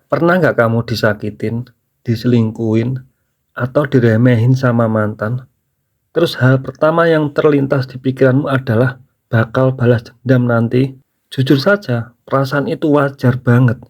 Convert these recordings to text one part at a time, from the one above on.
Pernah nggak kamu disakitin, diselingkuhin, atau diremehin sama mantan? Terus hal pertama yang terlintas di pikiranmu adalah bakal balas dendam nanti? Jujur saja, perasaan itu wajar banget.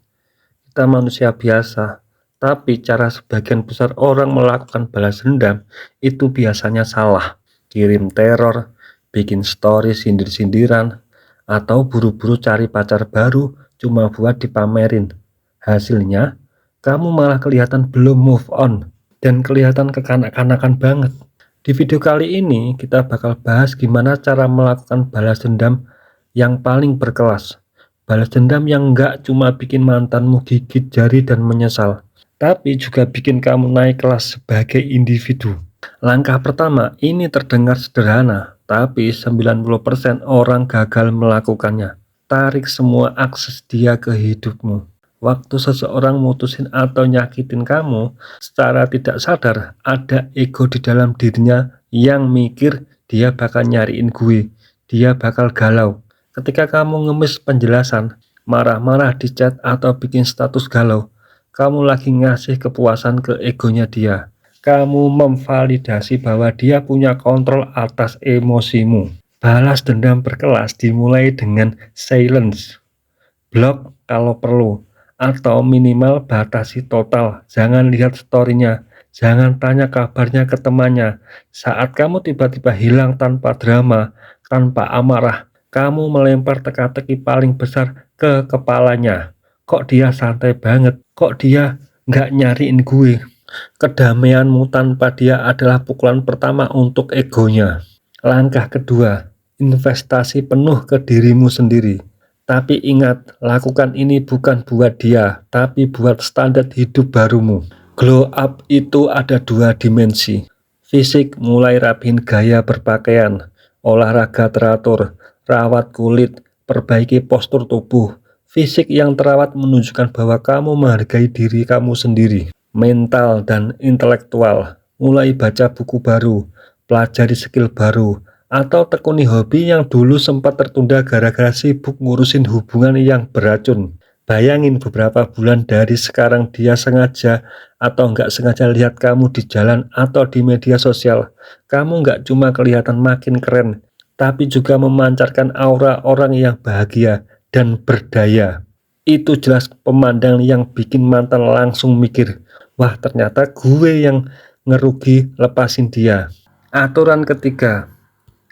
Kita manusia biasa, tapi cara sebagian besar orang melakukan balas dendam itu biasanya salah. Kirim teror, bikin story sindir-sindiran, atau buru-buru cari pacar baru cuma buat dipamerin. Hasilnya, kamu malah kelihatan belum move on dan kelihatan kekanak-kanakan banget. Di video kali ini, kita bakal bahas gimana cara melakukan balas dendam yang paling berkelas. Balas dendam yang nggak cuma bikin mantanmu gigit jari dan menyesal, tapi juga bikin kamu naik kelas sebagai individu. Langkah pertama ini terdengar sederhana, tapi 90% orang gagal melakukannya. Tarik semua akses dia ke hidupmu. Waktu seseorang mutusin atau nyakitin kamu, secara tidak sadar ada ego di dalam dirinya yang mikir dia bakal nyariin gue, dia bakal galau. Ketika kamu ngemis penjelasan, marah-marah di chat atau bikin status galau, kamu lagi ngasih kepuasan ke egonya dia. Kamu memvalidasi bahwa dia punya kontrol atas emosimu. Balas dendam berkelas dimulai dengan silence, blok kalau perlu, atau minimal batasi total. Jangan lihat story-nya, jangan tanya kabarnya ke temannya. Saat kamu tiba-tiba hilang tanpa drama, tanpa amarah, kamu melempar teka-teki paling besar ke kepalanya. Kok dia santai banget? Kok dia nggak nyariin gue? Kedamaianmu tanpa dia adalah pukulan pertama untuk egonya. Langkah kedua, investasi penuh ke dirimu sendiri. Tapi ingat, lakukan ini bukan buat dia, tapi buat standar hidup barumu. Glow up itu ada dua dimensi. Fisik mulai rapihin gaya berpakaian, olahraga teratur, rawat kulit, perbaiki postur tubuh. Fisik yang terawat menunjukkan bahwa kamu menghargai diri kamu sendiri. Mental dan intelektual, mulai baca buku baru, pelajari skill baru, atau tekuni hobi yang dulu sempat tertunda gara-gara sibuk ngurusin hubungan yang beracun. Bayangin beberapa bulan dari sekarang dia sengaja atau nggak sengaja lihat kamu di jalan atau di media sosial. Kamu nggak cuma kelihatan makin keren, tapi juga memancarkan aura orang yang bahagia dan berdaya. Itu jelas pemandang yang bikin mantan langsung mikir, wah ternyata gue yang ngerugi lepasin dia. Aturan ketiga,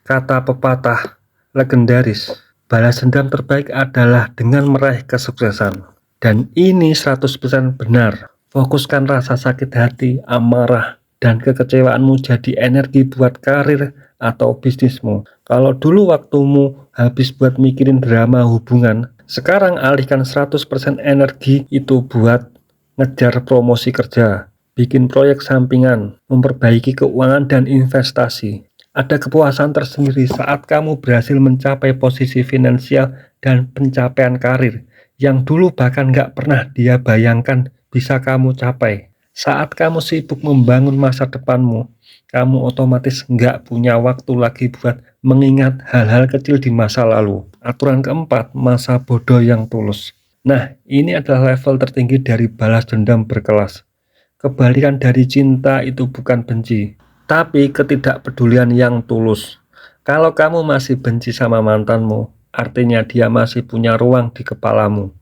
kata pepatah legendaris, balas dendam terbaik adalah dengan meraih kesuksesan. Dan ini 100% benar. Fokuskan rasa sakit hati, amarah, dan kekecewaanmu jadi energi buat karir atau bisnismu. Kalau dulu waktumu habis buat mikirin drama hubungan, sekarang alihkan 100% energi itu buat ngejar promosi kerja, bikin proyek sampingan, memperbaiki keuangan dan investasi. Ada kepuasan tersendiri saat kamu berhasil mencapai posisi finansial dan pencapaian karir yang dulu bahkan nggak pernah dia bayangkan bisa kamu capai. Saat kamu sibuk membangun masa depanmu, kamu otomatis nggak punya waktu lagi buat mengingat hal-hal kecil di masa lalu. Aturan keempat, masa bodoh yang tulus. Nah, ini adalah level tertinggi dari balas dendam berkelas. Kebalikan dari cinta itu bukan benci, tapi ketidakpedulian yang tulus. Kalau kamu masih benci sama mantanmu, artinya dia masih punya ruang di kepalamu.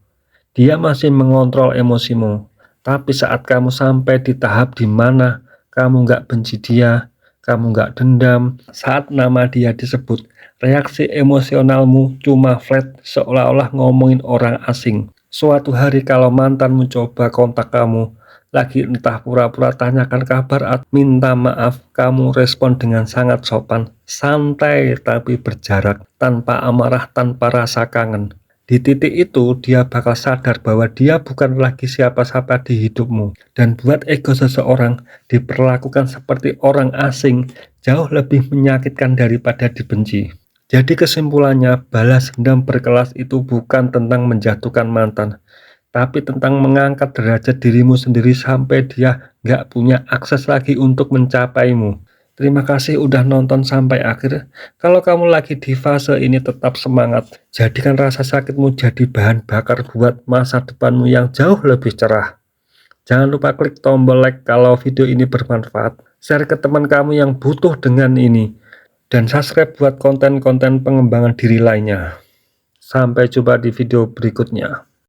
Dia masih mengontrol emosimu. Tapi saat kamu sampai di tahap di mana kamu nggak benci dia, kamu nggak dendam, saat nama dia disebut, reaksi emosionalmu cuma flat seolah-olah ngomongin orang asing. Suatu hari kalau mantanmu coba kontak kamu, lagi entah pura-pura tanyakan kabar atau minta maaf, kamu respon dengan sangat sopan, santai tapi berjarak, tanpa amarah, tanpa rasa kangen. Di titik itu dia bakal sadar bahwa dia bukan lagi siapa-siapa di hidupmu, dan buat ego seseorang diperlakukan seperti orang asing jauh lebih menyakitkan daripada dibenci. Jadi kesimpulannya, balas dendam berkelas itu bukan tentang menjatuhkan mantan, tapi tentang mengangkat derajat dirimu sendiri sampai dia nggak punya akses lagi untuk mencapaimu. Terima kasih udah nonton sampai akhir. Kalau kamu lagi di fase ini, tetap semangat. Jadikan rasa sakitmu jadi bahan bakar buat masa depanmu yang jauh lebih cerah. Jangan lupa klik tombol like kalau video ini bermanfaat. Share ke teman kamu yang butuh dengan ini. Dan subscribe buat konten-konten pengembangan diri lainnya. Sampai jumpa di video berikutnya.